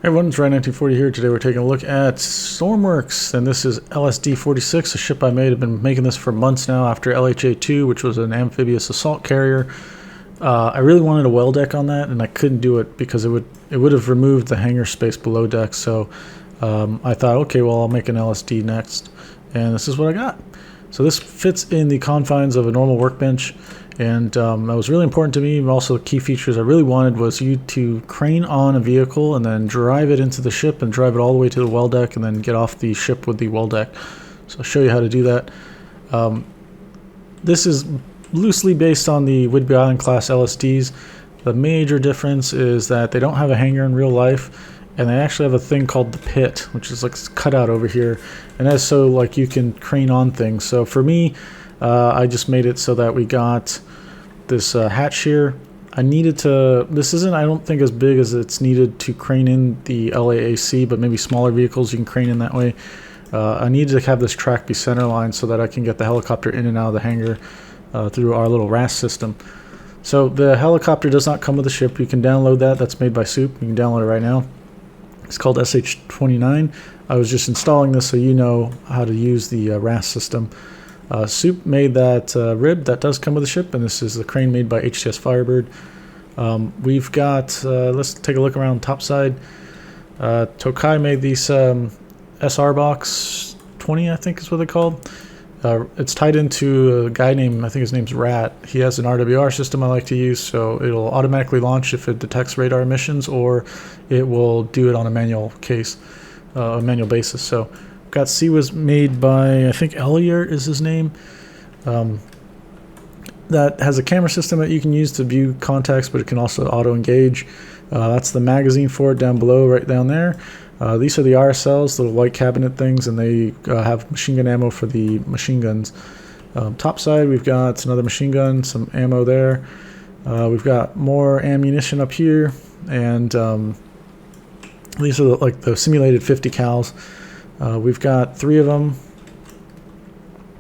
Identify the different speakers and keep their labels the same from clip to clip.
Speaker 1: Hey everyone, it's Ryan1940 here. Today we're taking a look at Stormworks, and this is LSD-46, a ship I made. I've been making this for months now after LHA-2, which was an amphibious assault carrier. I really wanted a well deck on that, and I couldn't do it because it would have removed the hangar space below deck. So I thought, okay, well, I'll make an LSD next, and this is what I got. So this fits in the confines of a normal workbench, and that was really important to me. Also, the key features I really wanted was you to crane on a vehicle and then drive it into the ship and drive it all the way to the well deck and then get off the ship with the well deck. So I'll show you how to do that. This is loosely based on the Whidbey Island class LSDs. The major difference is that they don't have a hangar in real life, and they actually have a thing called the pit, which is like cut out over here, and that's so like you can crane on things. So for me, I just made it so that we got this hatch here. I needed to, this isn't, I don't think, as big as it's needed to crane in the LAAC, but maybe smaller vehicles you can crane in that way. I needed to have this track be centerline so that I can get the helicopter in and out of the hangar through our little RAS system. So the helicopter does not come with the ship. You can download that. That's made by Soup. You can download it right now. It's called SH29. I was just installing this so you know how to use the RAS system. Soup made that rib that does come with the ship, and this is the crane made by HTS Firebird. We've got, let's take a look around topside. Tokai made these SR Box 20, I think is what they're called. It's tied into a guy named, I think his name's Rat. He has an RWR system I like to use, so it'll automatically launch if it detects radar emissions, or it will do it on a manual case, a manual basis. So got C was made by, I think Elliot is his name. That has a camera system that you can use to view contacts, but it can also auto engage. That's the magazine for it down below, right down there. These are the RSLs, little white cabinet things, and they have machine gun ammo for the machine guns. Top side, we've got another machine gun, some ammo there. We've got more ammunition up here, and these are like the simulated 50 cals. We've got 3 of them.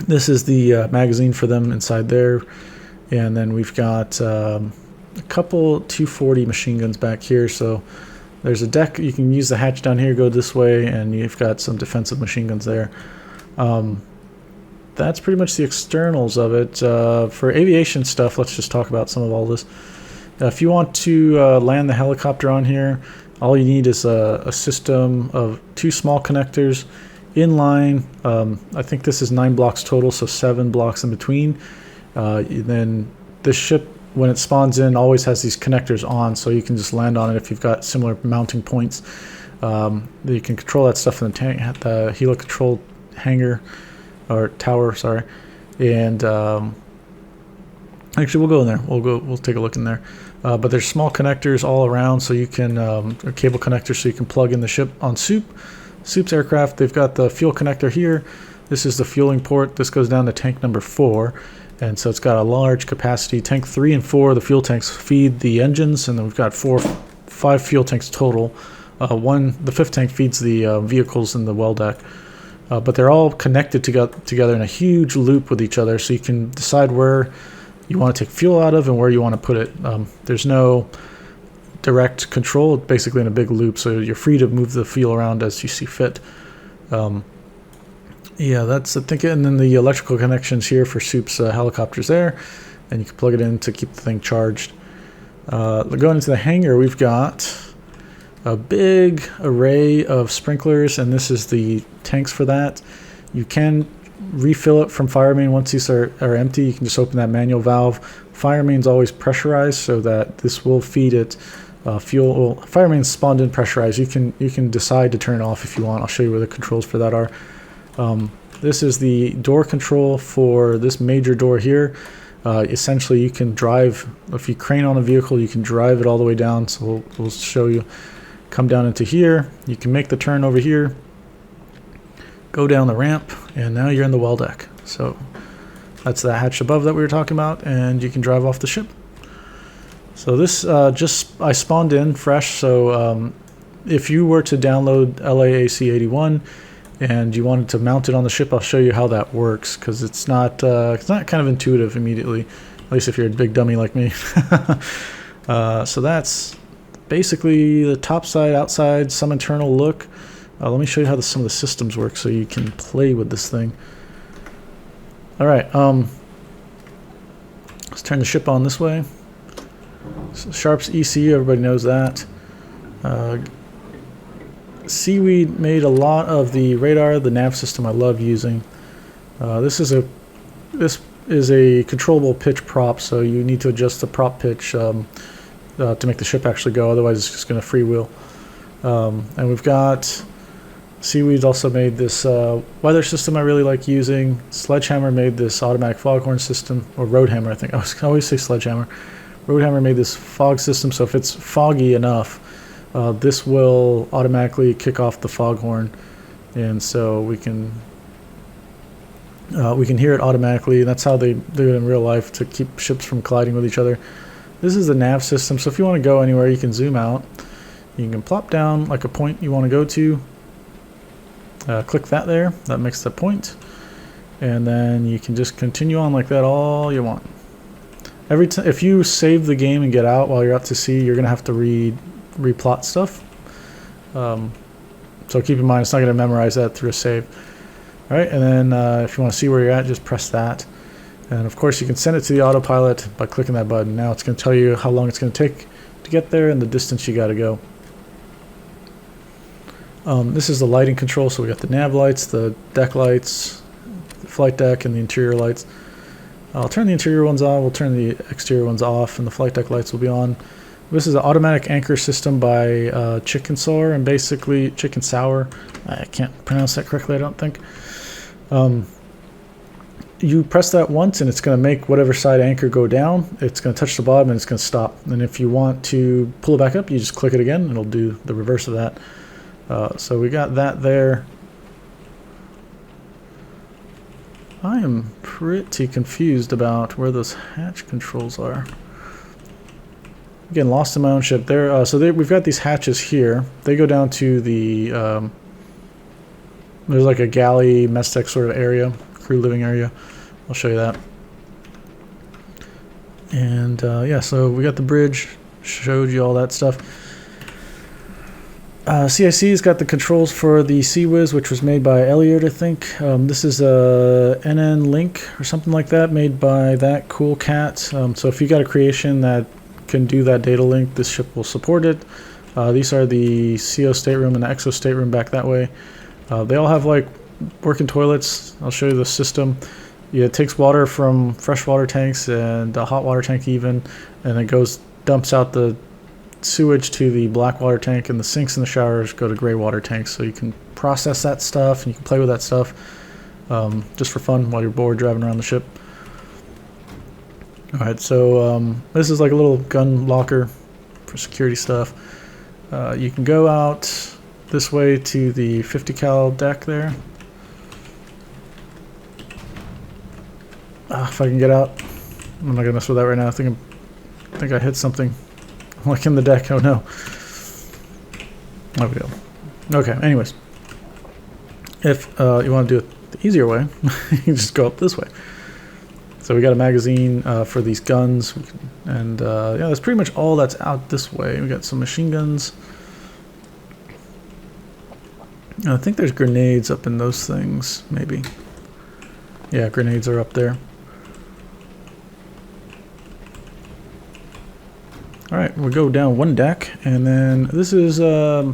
Speaker 1: This is the magazine for them inside there, and then we've got a couple 240 machine guns back here. So there's a deck. You can use the hatch down here, go this way, and you've got some defensive machine guns there. That's pretty much the externals of it. For aviation stuff, let's just talk about some of all this. If you want to land the helicopter on here, all you need is a system of 2 small connectors in line. I think this is 9 blocks total, so 7 blocks in between. Then this ship, when it spawns in, always has these connectors on, so you can just land on it if you've got similar mounting points. You can control that stuff in the tank, the helo control hangar or tower, sorry. And actually, we'll go in there. We'll take a look in there. But there's small connectors all around, so you can cable connectors, so you can plug in the ship on Soup's aircraft. They've got the fuel connector here. This is the fueling port. This goes down to tank number 4. And so it's got a large capacity. Tank 3 and 4, the fuel tanks feed the engines, and then we've got 5 fuel tanks total. The 5th tank feeds the vehicles in the well deck. But they're all connected together in a huge loop with each other, so you can decide where you want to take fuel out of and where you want to put it. There's no direct control, basically in a big loop, so you're free to move the fuel around as you see fit. Yeah, that's I think, and then the electrical connections here for Soup's helicopters there, and you can plug it in to keep the thing charged. Going into the hangar, we've got a big array of sprinklers, and this is the tanks for that. You can refill it from fire main once these are empty. You can just open that manual valve. Fire main's always pressurized, so that this will feed it fuel. Well, fire main's spawned in pressurized. You can decide to turn it off if you want. I'll show you where the controls for that are. This is the door control for this major door here. Essentially, you can drive, if you crane on a vehicle, you can drive it all the way down. So we'll show you. Come down into here. You can make the turn over here, go down the ramp, and now you're in the well deck. So that's the hatch above that we were talking about, and you can drive off the ship. So this I spawned in fresh. So if you were to download LAAC 81 and you wanted to mount it on the ship, I'll show you how that works, because it's not kind of intuitive immediately, at least if you're a big dummy like me. So that's basically the top side, outside, some internal look. Let me show you how some of the systems work so you can play with this thing. All right, let's turn the ship on this way. So Sharp's ECU, everybody knows that. Seaweed made a lot of the radar, the nav system I love using. This is a controllable pitch prop, so you need to adjust the prop pitch to make the ship actually go, otherwise it's just going to freewheel. And we've got Seaweed's also made this weather system I really like using. Sledgehammer made this automatic foghorn system, or Roadhammer I think. I always say Sledgehammer. Roadhammer made this fog system, so if it's foggy enough, this will automatically kick off the foghorn, and so we can hear it automatically. That's how they do it in real life to keep ships from colliding with each other. This is the nav system, so if you want to go anywhere, you can zoom out. You can plop down like a point you want to go to. Click that there. That makes the point, and then you can just continue on like that all you want. Every time, if you save the game and get out while you're out to sea, you're gonna have to replot stuff. So keep in mind, it's not gonna memorize that through a save. All right, and then if you want to see where you're at, just press that. And of course, you can send it to the autopilot by clicking that button. Now it's gonna tell you how long it's gonna take to get there and the distance you gotta go. This is the lighting control, so we got the nav lights, the deck lights, the flight deck, and the interior lights. I'll turn the interior ones on, we'll turn the exterior ones off, and the flight deck lights will be on. This is an automatic anchor system by Chicken Sour, and basically Chicken Sour. I can't pronounce that correctly, I don't think. You press that once, and it's going to make whatever side anchor go down. It's going to touch the bottom, and it's going to stop. And if you want to pull it back up, you just click it again, and it'll do the reverse of that. So we got that there. I am pretty confused about where those hatch controls are. Again, lost in my own ship. We've got these hatches here. They go down to the there's like a galley mess deck sort of area, crew living area. I'll show you that. And yeah, so we got the bridge. Showed you all that stuff. CIC's got the controls for the CWiz, which was made by Elliot, I think. This is a NN Link or something like that, made by that cool cat. So if you got a creation that can do that data link, this ship will support it. These are the CO stateroom and the EXO stateroom back that way. They all have like working toilets. I'll show you the system. Yeah, it takes water from freshwater tanks and a hot water tank even, and it dumps out the sewage to the black water tank, and the sinks in the showers go to gray water tanks, so you can process that stuff and you can play with that stuff just for fun while you're bored driving around the ship. Alright, so this is like a little gun locker for security stuff. You can go out this way to the 50 cal deck there. If I can get out. I'm not gonna mess with that right now. I think I hit something like in the deck. Oh no. There we go. Okay, anyways. If you want to do it the easier way, you can just go up this way. So we got a magazine for these guns, and yeah, that's pretty much all that's out this way. We got some machine guns. I think there's grenades up in those things, maybe. Yeah, grenades are up there. Alright, we'll go down one deck, and then this is, I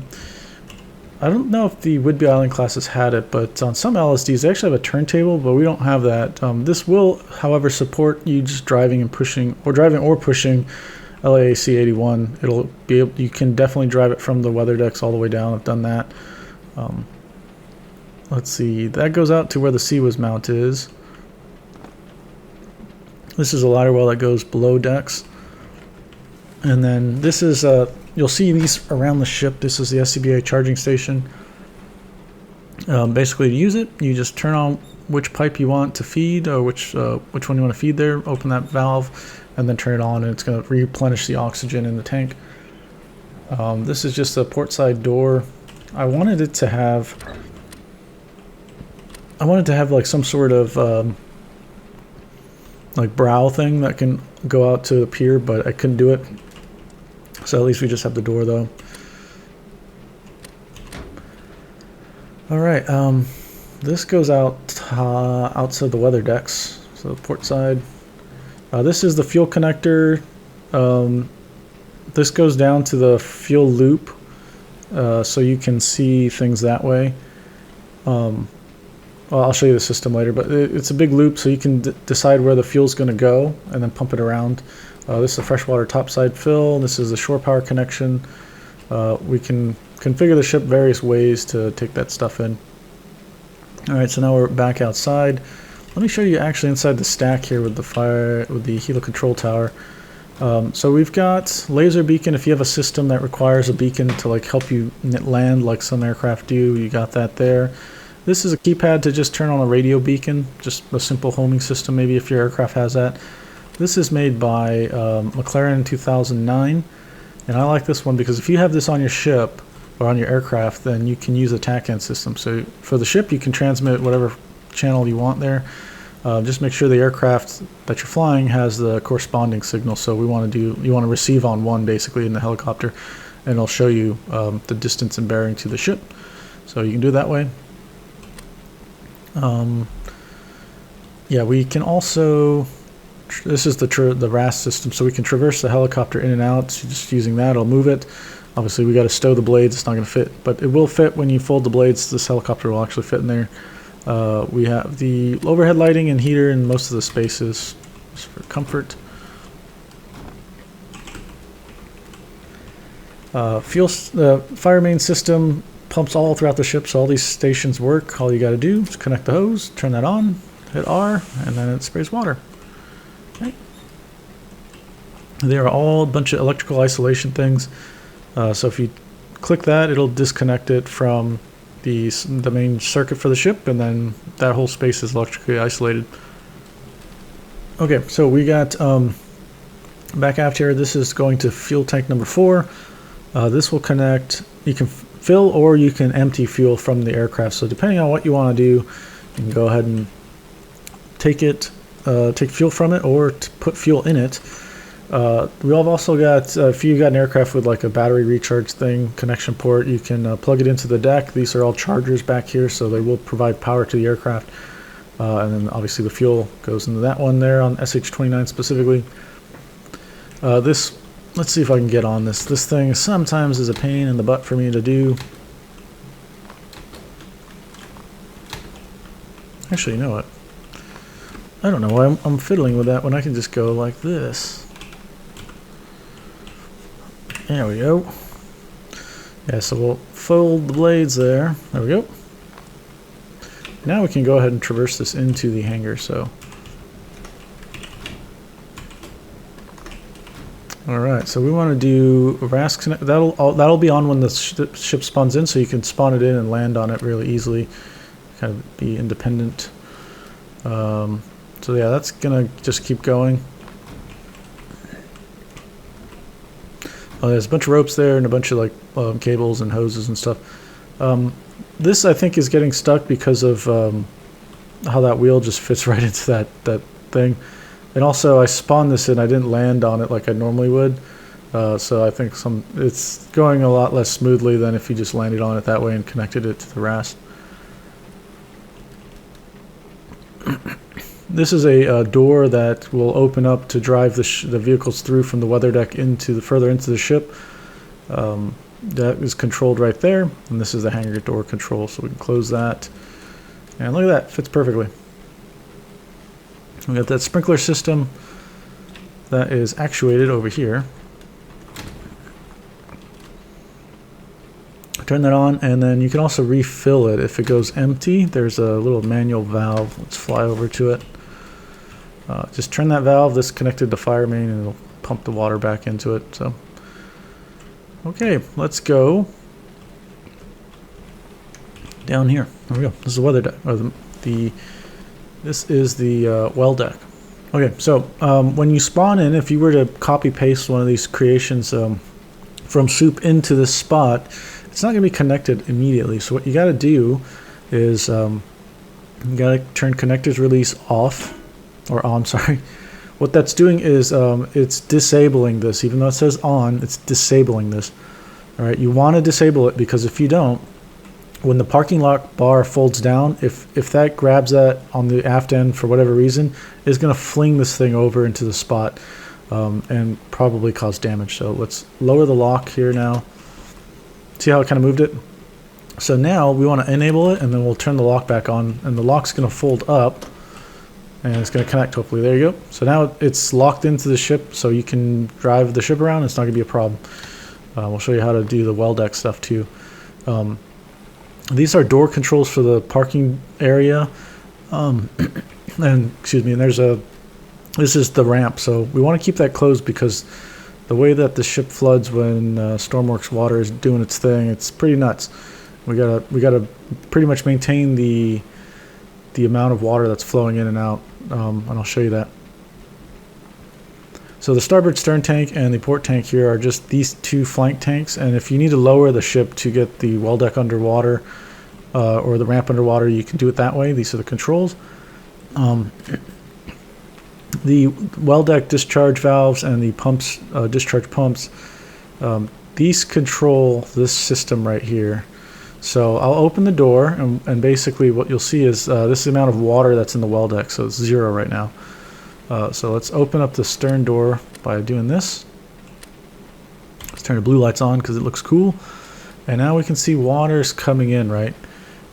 Speaker 1: don't know if the Whidbey Island classes had it, but on some LSDs they actually have a turntable, but we don't have that. This will, however, support you just driving and pushing, or pushing LAAC 81. It'll be able, you can definitely drive it from the weather decks all the way down. I've done that. Let's see, that goes out to where the CWiz mount is. This is a ladder well that goes below decks. And then this is, you'll see these around the ship. This is the SCBA charging station. Basically, to use it, you just turn on which pipe you want to feed, or which one you want to feed there, open that valve, and then turn it on, and it's going to replenish the oxygen in the tank. This is just a port side door. I wanted to have like some sort of like brow thing that can go out to the pier, but I couldn't do it. So at least we just have the door though. All right, this goes out outside the weather decks, so port side. This is the fuel connector. This goes down to the fuel loop, so you can see things that way. Well, I'll show you the system later, but it's a big loop, so you can decide where the fuel's going to go and then pump it around. This is a freshwater topside fill. This is the shore power connection. We can configure the ship various ways to take that stuff in. Alright, so now we're back outside. Let me show you actually inside the stack here with the helo control tower. So we've got laser beacon. If you have a system that requires a beacon to like help you land like some aircraft do, you got that there. This is a keypad to just turn on a radio beacon, just a simple homing system maybe if your aircraft has that. This is made by McLaren in 2009, and I like this one because if you have this on your ship or on your aircraft, then you can use a TACAN system. So for the ship, you can transmit whatever channel you want there. Just make sure the aircraft that you're flying has the corresponding signal. So you want to receive on one basically in the helicopter, and it'll show you the distance and bearing to the ship. So you can do it that way. Yeah, we can also, this is the RAS system, so we can traverse the helicopter in and out. So just using that, it'll move it. Obviously, we got to stow the blades. It's not going to fit, but it will fit when you fold the blades. This helicopter will actually fit in there. We have the overhead lighting and heater in most of the spaces, just for comfort. Fire main system pumps all throughout the ship, so all these stations work. All you got to do is connect the hose, turn that on, hit R, and then it sprays water. Okay. They are all a bunch of electrical isolation things. So if you click that, it'll disconnect it from the main circuit for the ship, and then that whole space is electrically isolated. Okay, so we got back aft here. This is going to fuel tank number 4. This will connect. You can fill or you can empty fuel from the aircraft. So depending on what you want to do, you can go ahead and take fuel from it or put fuel in it. We've also got, if you've got an aircraft with like a battery recharge thing, connection port, you can plug it into the deck. These are all chargers back here, so they will provide power to the aircraft. And then obviously the fuel goes into that one there on SH-29 specifically. Let's see if I can get on this. This thing sometimes is a pain in the butt for me to do. Actually, you know what? I don't know why I'm fiddling with that when I can just go like this. There we go. Yeah, so we'll fold the blades there. There we go. Now we can go ahead and traverse this into the hangar. So, all right. So we want to do a RAS connect. That'll be on when the ship spawns in, so you can spawn it in and land on it really easily. Kind of be independent. So yeah, that's gonna just keep going. Oh, there's a bunch of ropes there and a bunch of like cables and hoses and stuff. This I think is getting stuck because of how that wheel just fits right into that thing. And also I spawned this in, I didn't land on it like I normally would. So I think it's going a lot less smoothly than if you just landed on it that way and connected it to the RAS. This is a door that will open up to drive the vehicles through from the weather deck further into the ship. That is controlled right there, and this is the hangar door control, so we can close that. And look at that, fits perfectly. We got that sprinkler system that is actuated over here. Turn that on, and then you can also refill it if it goes empty. There's a little manual valve. Let's fly over to it. Just turn that valve. This is connected to fire main, and it'll pump the water back into it. So, okay, let's go down here. There we go. This is the weather deck, or this is the well deck. Okay, so when you spawn in, if you were to copy paste one of these creations from soup into this spot, it's not going to be connected immediately. So what you got to do is you got to turn connectors release off or on. Sorry. What that's doing is it's disabling this. Even though it says on, it's disabling this. All right, you want to disable it, because if you don't, when the parking lot bar folds down, if that grabs that on the aft end for whatever reason, it's going to fling this thing over into the spot and probably cause damage. So let's lower the lock here now. See how it kind of moved it? So now we want to enable it, and then we'll turn the lock back on, and the lock's going to fold up, and it's going to connect hopefully. There you go. So now it's locked into the ship, so you can drive the ship around. It's not going to be a problem. We'll show you how to do the well deck stuff too. These are door controls for the parking area. And excuse me, and this is the ramp. So we want to keep that closed, because the way that the ship floods when Stormworks water is doing its thing, it's pretty nuts. We gotta pretty much maintain the amount of water that's flowing in and out. And I'll show you that. So the starboard stern tank and the port tank here are just these two flank tanks, and if you need to lower the ship to get the well deck underwater or the ramp underwater, you can do it that way. These are the controls. The well deck discharge valves and the pumps, discharge pumps, these control this system right here. So I'll open the door, and basically what you'll see is this is the amount of water that's in the well deck, so it's 0 right now. So let's open up the stern door by doing this. Let's turn the blue lights on because it looks cool. And now we can see water's coming in, right?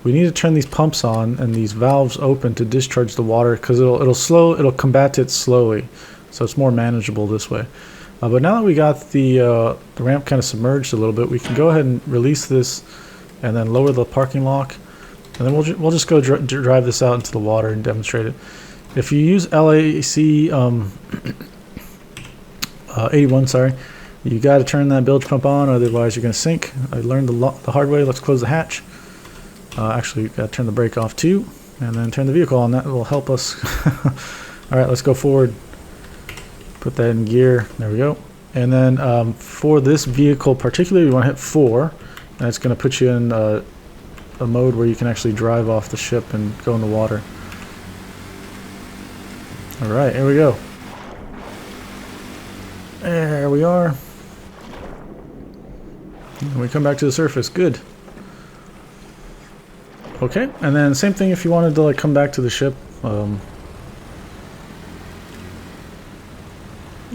Speaker 1: We need to turn these pumps on and these valves open to discharge the water, because it'll combat it slowly, so it's more manageable this way. But now that we got the ramp kind of submerged a little bit, we can go ahead and release this and then lower the parking lock, and then we'll just go drive this out into the water and demonstrate it. If you use LAC 81, sorry, you got to turn that bilge pump on, otherwise you're going to sink. I learned the hard way. Let's close the hatch. Actually, got to turn the brake off too, and then turn the vehicle on. That will help us. All right, let's go forward. Put that in gear. There we go. And then for this vehicle particularly, you want to hit 4, and it's going to put you in a mode where you can actually drive off the ship and go in the water. All right, here we go. There we are. And we come back to the surface. Good. Okay, and then same thing if you wanted to like come back to the ship.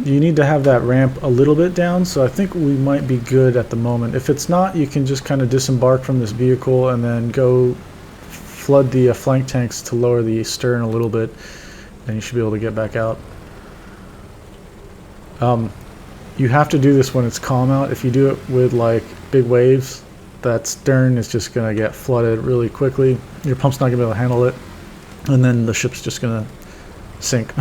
Speaker 1: You need to have that ramp a little bit down, so I think we might be good at the moment. If it's not, you can just kind of disembark from this vehicle and then go flood the flank tanks to lower the stern a little bit, and you should be able to get back out. You have to do this when it's calm out. If you do it with like big waves, that stern is just going to get flooded really quickly. Your pump's not going to be able to handle it, and then the ship's just going to sink.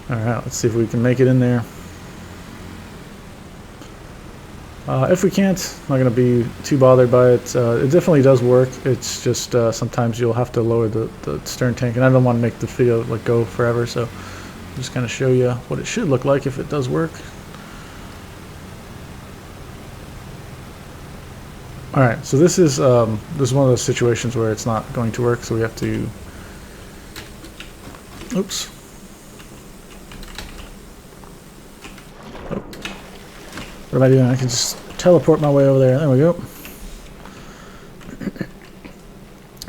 Speaker 1: Alright, let's see if we can make it in there. If we can't, I'm not going to be too bothered by it. It definitely does work. It's just sometimes you'll have to lower the stern tank, and I don't want to make the video like go forever, so I'll just kind of show you what it should look like if it does work. Alright, so this is one of those situations where it's not going to work, so we have to... Oops. What am I doing? I can just teleport my way over there. There we go.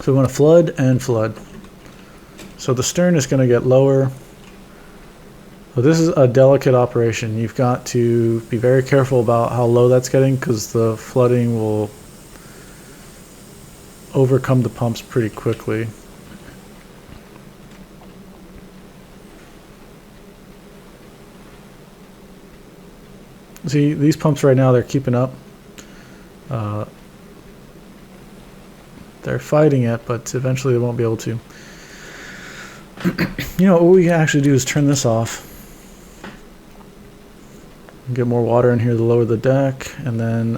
Speaker 1: So we want to flood and flood. So the stern is going to get lower. So this is a delicate operation. You've got to be very careful about how low that's getting, because the flooding will overcome the pumps pretty quickly. See, these pumps right now, they're keeping up. They're fighting it, but eventually they won't be able to. You know, what we can actually do is turn this off. Get more water in here to lower the deck, and then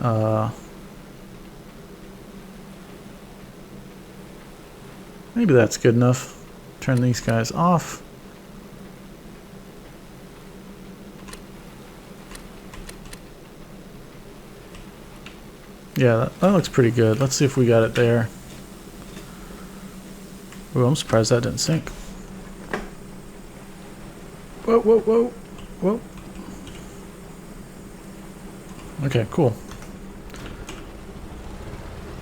Speaker 1: maybe that's good enough. Turn these guys off. Yeah, that looks pretty good. Let's see if we got it there. Ooh, I'm surprised that didn't sink. Whoa, whoa, whoa, whoa. Okay, cool.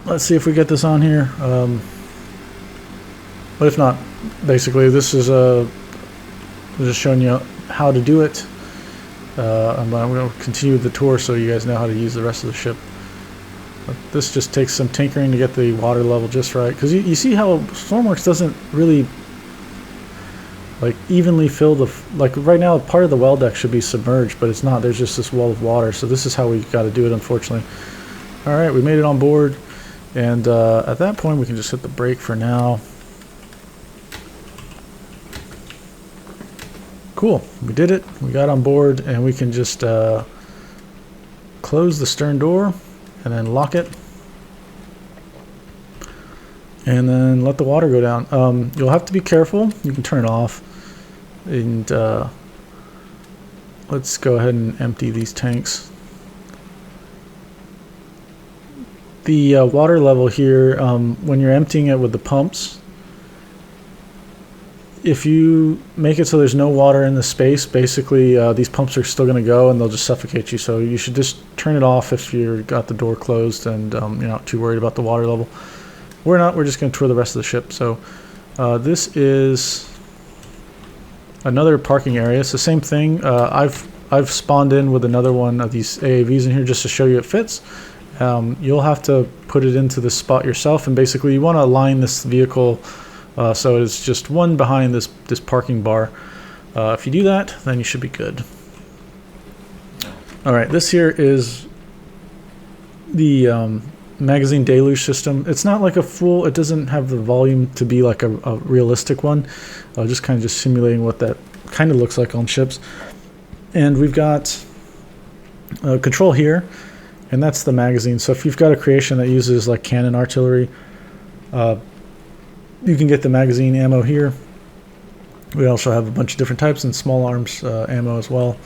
Speaker 1: Let's see if we get this on here. But if not, basically this is just showing you how to do it. I'm going to continue the tour so you guys know how to use the rest of the ship. But this just takes some tinkering to get the water level just right. Because you see how Stormworks doesn't really like evenly fill the... Like right now part of the well deck should be submerged, but it's not. There's just this wall of water. So this is how we got to do it, unfortunately. Alright, we made it on board. And at that point we can just hit the brake for now. Cool, we did it. We got on board, and we can just close the stern door and then lock it, and then let the water go down. You'll have to be careful. You can turn it off, and let's go ahead and empty these tanks. The water level here, when you're emptying it with the pumps, if you make it so there's no water in the space, basically these pumps are still going to go and they'll just suffocate you. So you should just turn it off if you've got the door closed and you're not too worried about the water level. We're not. We're just going to tour the rest of the ship. So this is another parking area. It's the same thing. I've spawned in with another one of these AAVs in here just to show you it fits. You'll have to put it into the spot yourself, and basically you want to align this vehicle so it's just one behind this parking bar. If you do that, then you should be good. Alright, this here is the magazine deluge system. It's not like a full, it doesn't have the volume to be like a realistic one. Just kind of just simulating what that kind of looks like on ships. And we've got control here, and that's the magazine. So if you've got a creation that uses like cannon artillery, you can get the magazine ammo here. We also have a bunch of different types and small arms ammo as well.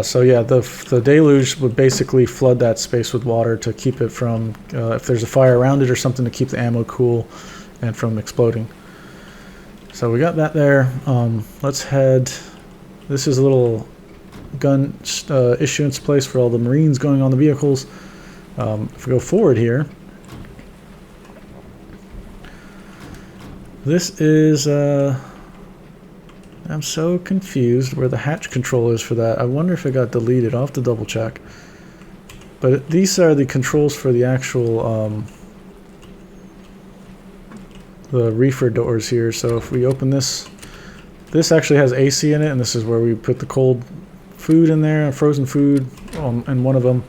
Speaker 1: So yeah, the deluge would basically flood that space with water to keep it from, if there's a fire around it or something, to keep the ammo cool and from exploding. So we got that there. Let's head, this is a little gun issuance place for all the Marines going on the vehicles. If we go forward here, this is, I'm so confused where the hatch control is for that. I wonder if it got deleted. I'll have to double check. But these are the controls for the actual, the reefer doors here. So if we open this, this actually has AC in it, and this is where we put the cold food in there, frozen food in one of them.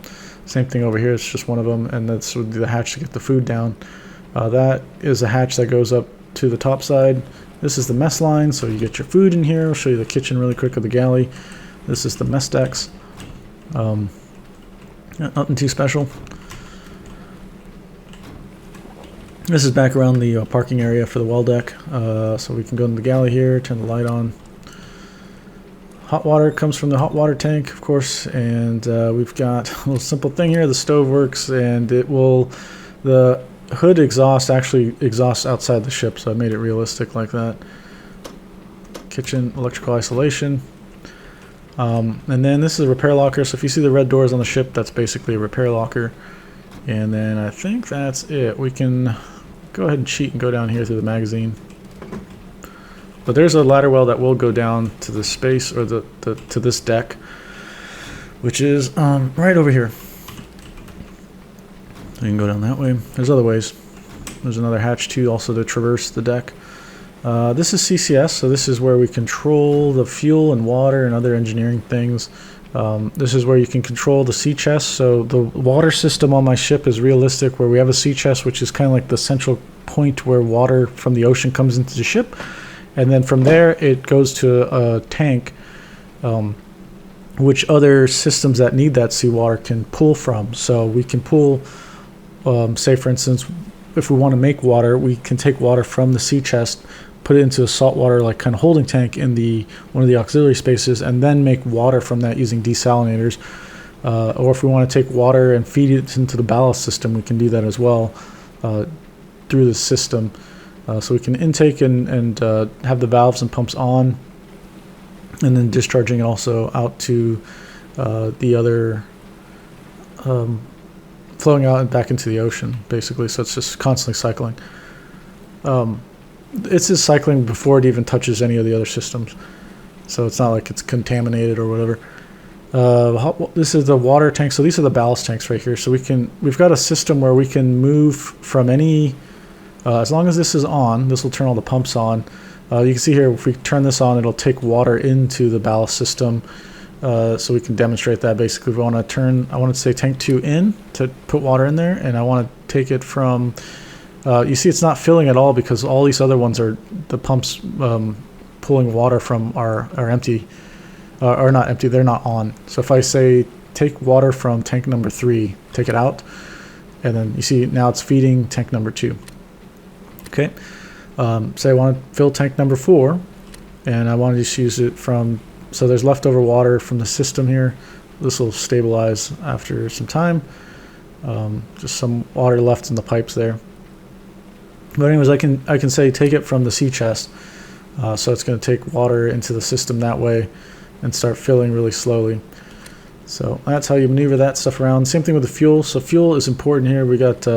Speaker 1: Same thing over here, it's just one of them, and that's the hatch to get the food down. That is a hatch that goes up to the top side. This is the mess line, so you get your food in here. I'll show you the kitchen really quick of the galley. This is the mess decks. Nothing too special. This is back around the parking area for the well deck. So we can go in the galley here, turn the light on. Hot water comes from the hot water tank, of course, and we've got a little simple thing here. The Stormworks, and it will, the hood exhaust actually exhausts outside the ship, so I made it realistic like that. Kitchen, electrical isolation. And then this is a repair locker, so if you see the red doors on the ship, that's basically a repair locker. And then I think that's it. We can go ahead and cheat and go down here through the magazine. But there's a ladder well that will go down to the space, or to this deck, which is right over here. You can go down that way. There's other ways. There's another hatch too, also to traverse the deck. This is CCS, so this is where we control the fuel and water and other engineering things. This is where you can control the sea chest. So the water system on my ship is realistic, where we have a sea chest, which is kind of like the central point where water from the ocean comes into the ship. And then from there, it goes to a tank, which other systems that need that seawater can pull from. So we can pull, say for instance, if we want to make water, we can take water from the sea chest, put it into a saltwater like kind of holding tank in one of the auxiliary spaces, and then make water from that using desalinators. Or if we want to take water and feed it into the ballast system, we can do that as well through the system. So we can intake and have the valves and pumps on, and then discharging it also out to the other, flowing out and back into the ocean, basically. So it's just constantly cycling. It's just cycling before it even touches any of the other systems. So it's not like it's contaminated or whatever. This is the water tank. So these are the ballast tanks right here. So we've got a system where we can move from any, as long as this is on, this will turn all the pumps on. You can see here, if we turn this on, it'll take water into the ballast system. So we can demonstrate that. Basically, we want to turn, I want to say tank 2 in to put water in there, and I want to take it from, you see it's not filling at all because all these other ones are, the pumps pulling water from are empty, or not empty, they're not on. So if I say take water from tank number 3, take it out, and then you see now it's feeding tank number 2. Okay, say I want to fill tank number 4, and I want to just use it from, so there's leftover water from the system here. This will stabilize after some time. Just some water left in the pipes there. But anyways, I can say take it from the sea chest. So it's going to take water into the system that way and start filling really slowly. So that's how you maneuver that stuff around. Same thing with the fuel. So fuel is important here. We got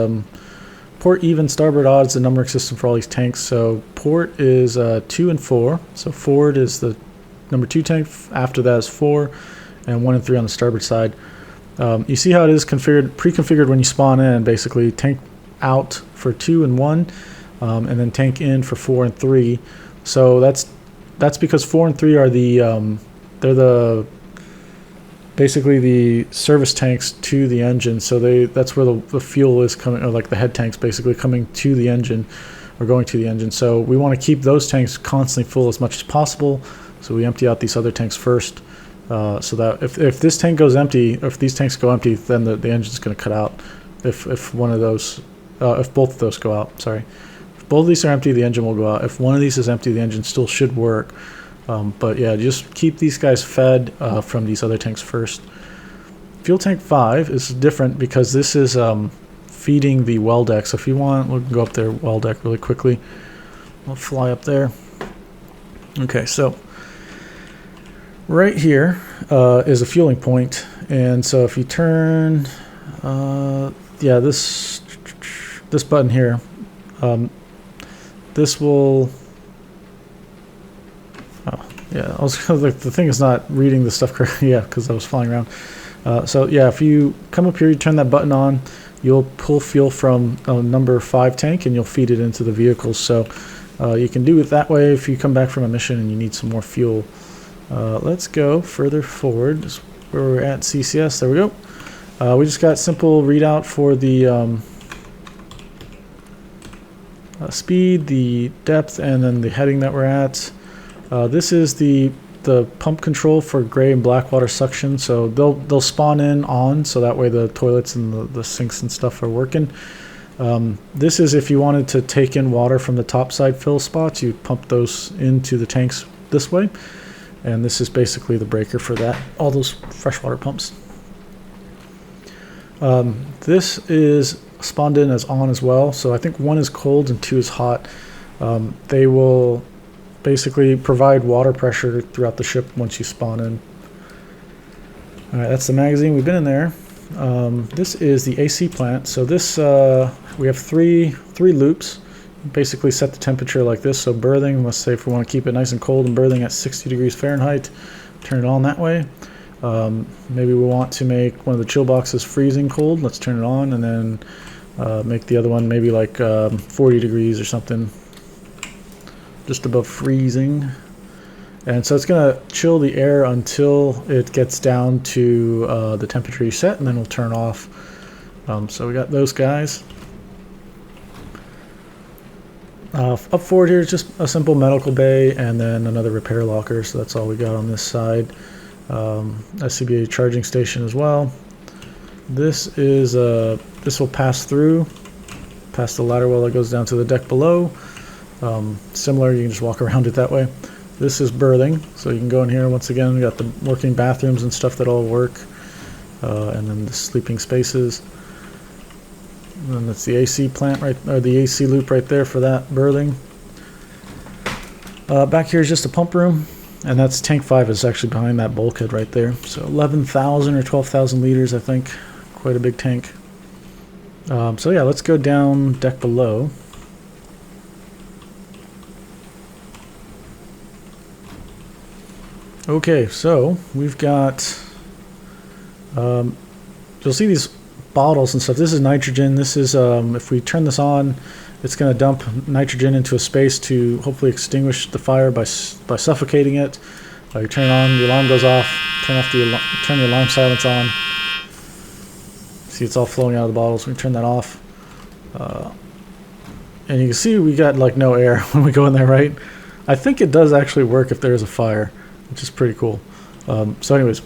Speaker 1: port even, starboard odds, the numbering system for all these tanks. So port is 2 and 4. So forward is the number 2 tank. After that is 4, and 1 and 3 on the starboard side. You see how it is configured, pre-configured when you spawn in. Basically, tank out for 2 and 1, and then tank in for 4 and 3. So that's because 4 and 3 are the they're the basically the service tanks to the engine. So that's where the fuel is coming, or like the head tanks basically coming to the engine or going to the engine. So we want to keep those tanks constantly full as much as possible. So we empty out these other tanks first, so that if this tank goes empty, or if these tanks go empty, then the engine's going to cut out. If one of those, if both of those go out, sorry. If both of these are empty, the engine will go out. If one of these is empty, the engine still should work. But yeah, just keep these guys fed from these other tanks first. Fuel tank 5 is different because this is feeding the well deck. So if you want, we'll go up there, well deck really quickly. We'll fly up there. Okay, so right here is a fueling point, and so if you turn, yeah, this button here, this will. Oh, yeah, I was like, the thing is not reading the stuff correctly. Yeah, because I was flying around. So yeah, if you come up here, you turn that button on, you'll pull fuel from number 5 tank, and you'll feed it into the vehicles. So you can do it that way if you come back from a mission and you need some more fuel. Let's go further forward. This is where we're at CCS. There we go. We just got simple readout for the speed, the depth, and then the heading that we're at. This is the pump control for gray and black water suction. So they'll spawn in on, so that way the toilets and the sinks and stuff are working. This is if you wanted to take in water from the topside fill spots, you pump those into the tanks this way. And this is basically the breaker for that, all those freshwater pumps. This is spawned in as on as well. So I think 1 is cold and 2 is hot. They will basically provide water pressure throughout the ship once you spawn in. All right, that's the magazine. We've been in there. This is the AC plant. So this, we have three loops. Basically set the temperature like this. So berthing, let's say if we want to keep it nice and cold and berthing at 60 degrees Fahrenheit, turn it on that way. Maybe we want to make one of the chill boxes freezing cold. Let's turn it on, and then make the other one maybe like 40 degrees or something, just above freezing. And so it's going to chill the air until it gets down to the temperature you set, and then we'll turn off. So we got those guys. Up forward here is just a simple medical bay and then another repair locker, so that's all we got on this side. SCBA charging station as well. This is this will pass through past the ladder well that goes down to the deck below. Similar, you can just walk around it that way. This is berthing, so you can go in here. Once again, we got the working bathrooms and stuff that all work, and then the sleeping spaces. And then that's the AC plant right, or the AC loop right there for that berthing. Back here is just a pump room, and that's tank 5 is actually behind that bulkhead right there. So 11,000 or 12,000 liters, I think. Quite a big tank. So yeah, let's go down deck below. Okay, so we've got, you'll see these bottles and stuff. This is nitrogen. This is, if we turn this on, it's going to dump nitrogen into a space to hopefully extinguish the fire by suffocating it. You turn it on, the alarm goes off, turn the alarm silence on. See, it's all flowing out of the bottles. We turn that off. And you can see we got like no air when we go in there, right? I think it does actually work if there is a fire, which is pretty cool. So anyways,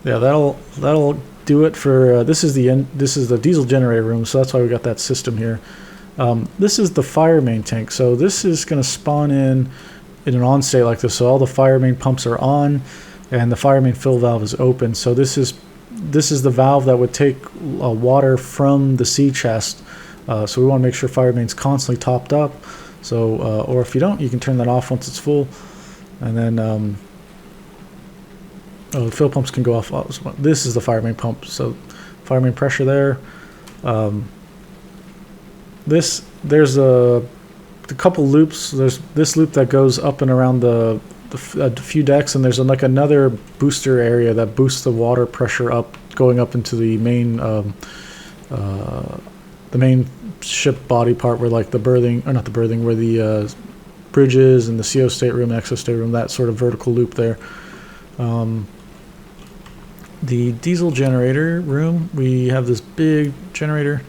Speaker 1: yeah, that'll do it for this is the diesel generator room, so that's why we got that system here. This is the fire main tank, so this is going to spawn in an on state like this, so all the fire main pumps are on and the fire main fill valve is open. So this is the valve that would take water from the sea chest, so we want to make sure fire main's constantly topped up. So or if you don't, you can turn that off once it's full, and then the fill pumps can go off. This is the fire main pump, so fire main pressure there. There's a couple loops. There's this loop that goes up and around a few decks, and there's like another booster area that boosts the water pressure up, going up into the main ship body part, where like the berthing, or not the berthing, where the bridges and the CO stateroom, exo stateroom, that sort of vertical loop there. The diesel generator room, we have this big generator,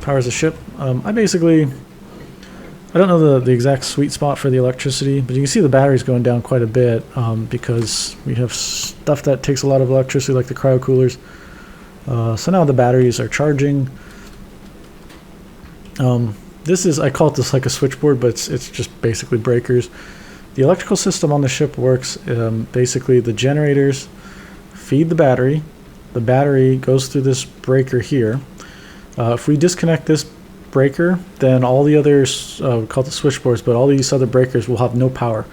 Speaker 1: powers the ship. I don't know the exact sweet spot for the electricity, but you can see the battery's going down quite a bit because we have stuff that takes a lot of electricity, like the cryo coolers. So now the batteries are charging. I call it this like a switchboard, but it's just basically breakers. The electrical system on the ship works, basically the generators feed the battery goes through this breaker here. If we disconnect this breaker, then all the others, we call it the switchboards, but all these other breakers will have no power,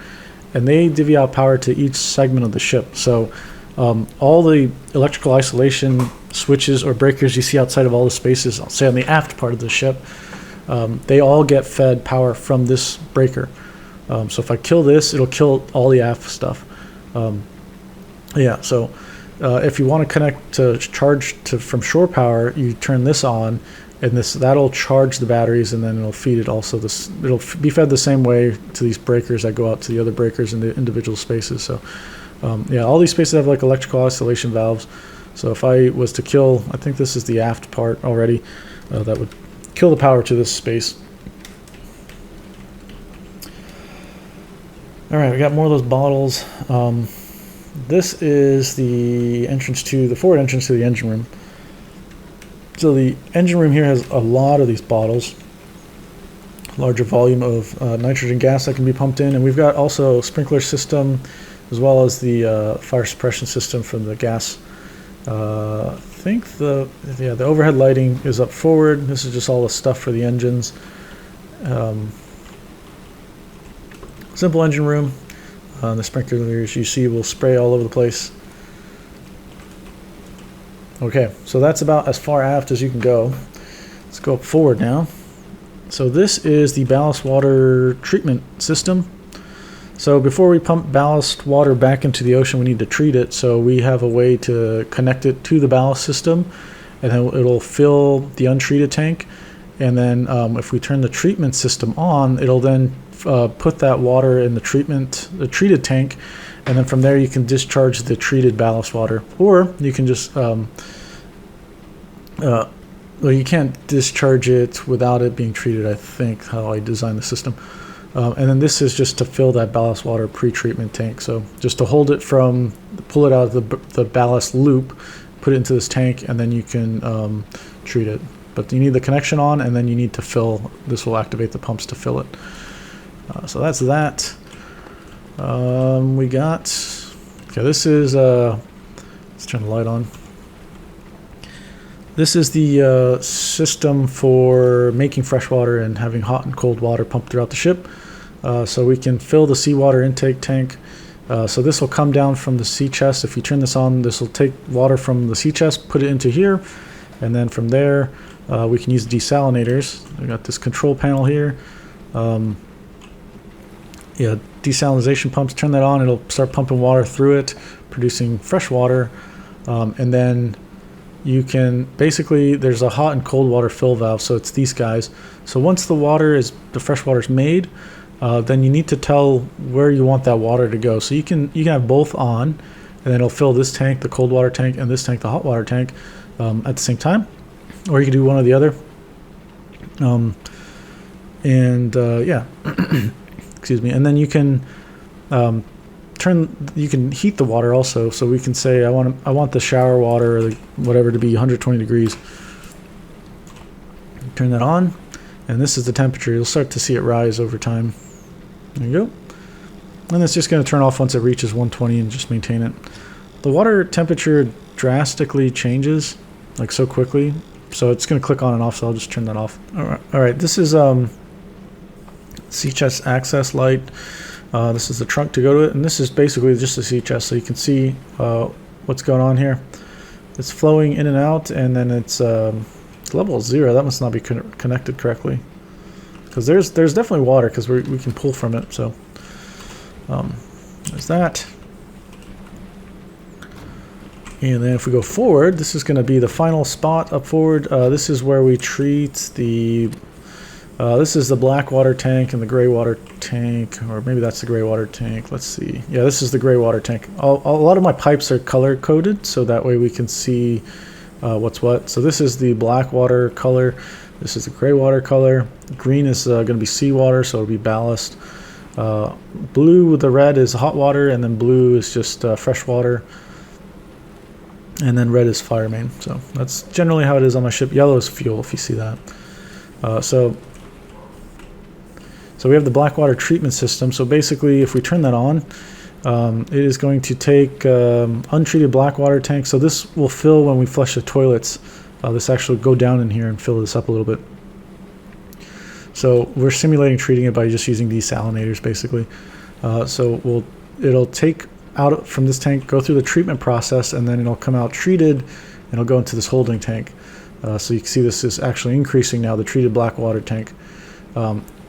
Speaker 1: and they divvy out power to each segment of the ship. So all the electrical isolation switches or breakers you see outside of all the spaces, I'll say on the aft part of the ship, they all get fed power from this breaker. So if I kill this, it'll kill all the aft stuff. So if you want to connect to charge from shore power, you turn this on, and that'll charge the batteries, and then it'll feed it also. It'll be fed the same way to these breakers that go out to the other breakers in the individual spaces. So all these spaces have like electrical isolation valves. So if I was to kill, I think this is the aft part already, that would kill the power to this space. All right, we got more of those bottles. This is the forward entrance to the engine room. So the engine room here has a lot of these bottles, larger volume of nitrogen gas that can be pumped in, and we've got also a sprinkler system, as well as the fire suppression system from the gas. I think the overhead lighting is up forward. This is just all the stuff for the engines. Simple engine room. The sprinklers you see will spray all over the place. Okay, so that's about as far aft as you can go. Let's go up forward now. So this is the ballast water treatment system. So before we pump ballast water back into the ocean, we need to treat it. So we have a way to connect it to the ballast system, and then it'll fill the untreated tank. And then if we turn the treatment system on, it'll then put that water in the treated tank, and then from there you can discharge the treated ballast water, or you can just well, you can't discharge it without it being treated, I think, how I designed the system. And then this is just to fill that ballast water pre-treatment tank, so just to hold it from, pull it out of the ballast loop, put it into this tank, and then you can treat it. But you need the connection on, and then you need to fill. This will activate the pumps to fill it. So that's that. We got, okay, this is, let's turn the light on. This is the system for making fresh water and having hot and cold water pumped throughout the ship. So we can fill the seawater intake tank. So this will come down from the sea chest. If you turn this on, this will take water from the sea chest, put it into here, and then from there we can use desalinators. We got this control panel here. Yeah, desalination pumps. Turn that on, it'll start pumping water through it, producing fresh water, and then you can basically, there's a hot and cold water fill valve, so it's these guys. So once the fresh water is made, then you need to tell where you want that water to go. So you can have both on, and then it'll fill this tank, the cold water tank, and this tank, the hot water tank, at the same time, or you can do one or the other. Yeah, excuse me. And then you can you can heat the water also. So we can say I want the shower water or whatever to be 120 degrees. Turn that on, and this is the temperature. You'll start to see it rise over time. There you go. And it's just going to turn off once it reaches 120 and just maintain it. The water temperature drastically changes, like so quickly. So it's going to click on and off, so I'll just turn that off. All right. This is sea chest access light. This is the trunk to go to it, and this is basically just a sea chest, so you can see what's going on here. It's flowing in and out, and then it's level 0. That must not be connected correctly, because there's definitely water, because we can pull from it. So there's that. And then if we go forward, this is going to be the final spot up forward. This is where we treat the this is the black water tank and the gray water tank, or maybe that's the gray water tank. Let's see. Yeah, this is the gray water tank. A lot of my pipes are color coded, so that way we can see what's what. So this is the black water color. This is the gray water color. Green is going to be seawater, so it'll be ballast. Blue with the red is hot water, and then blue is just fresh water. And then red is fire main. So that's generally how it is on my ship. Yellow is fuel, if you see that. So we have the black water treatment system. So basically, if we turn that on, it is going to take untreated black water tank. So this will fill when we flush the toilets. This actually go down in here and fill this up a little bit. So we're simulating treating it by just using desalinators, basically. So it'll take out from this tank, go through the treatment process, and then it'll come out treated, and it'll go into this holding tank. So you can see this is actually increasing now, the treated black water tank.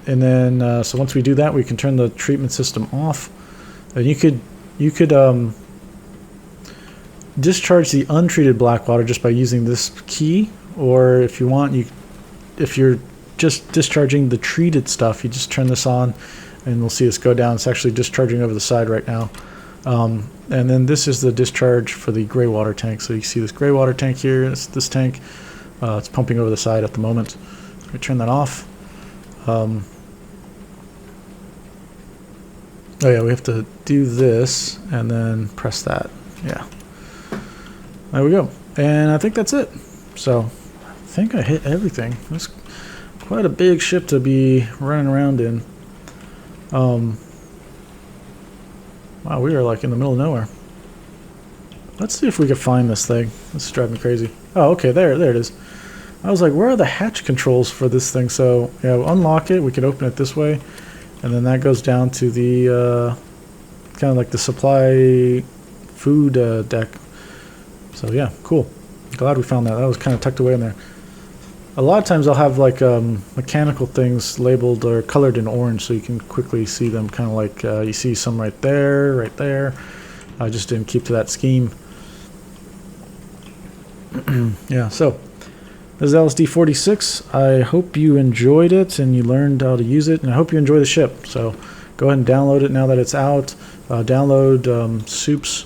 Speaker 1: And then, so once we do that, we can turn the treatment system off. And you could discharge the untreated black water just by using this key, or if you want, if you're just discharging the treated stuff, you just turn this on, and we'll see this go down. It's actually discharging over the side right now. And then this is the discharge for the gray water tank. So you see this gray water tank here. It's this tank. It's pumping over the side at the moment. We turn that off. Oh yeah, we have to do this and then press that. Yeah. There we go. And I think that's it. So I think I hit everything. It's quite a big ship to be running around in. Wow, we are like in the middle of nowhere. Let's see if we can find this thing. This is driving me crazy. Oh, okay, there it is. I was like, where are the hatch controls for this thing? So yeah, we'll unlock it. We can open it this way, and then that goes down to the kind of like the supply food deck. So yeah, cool. Glad we found that. That was kind of tucked away in there. A lot of times I'll have like mechanical things labeled or colored in orange, so you can quickly see them. Kind of like you see some right there, right there. I just didn't keep to that scheme. Yeah, so this is LSD-46. I hope you enjoyed it and you learned how to use it, and I hope you enjoy the ship. So go ahead and download it now that it's out. Download Soup's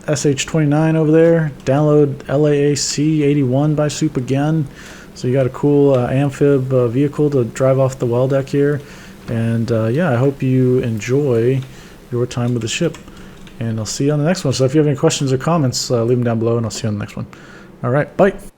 Speaker 1: SH29 over there. Download LAAC 81 by Soup again. So you got a cool amphib vehicle to drive off the well deck here. And yeah, I hope you enjoy your time with the ship. And I'll see you on the next one. So if you have any questions or comments, leave them down below, and I'll see you on the next one. All right, bye.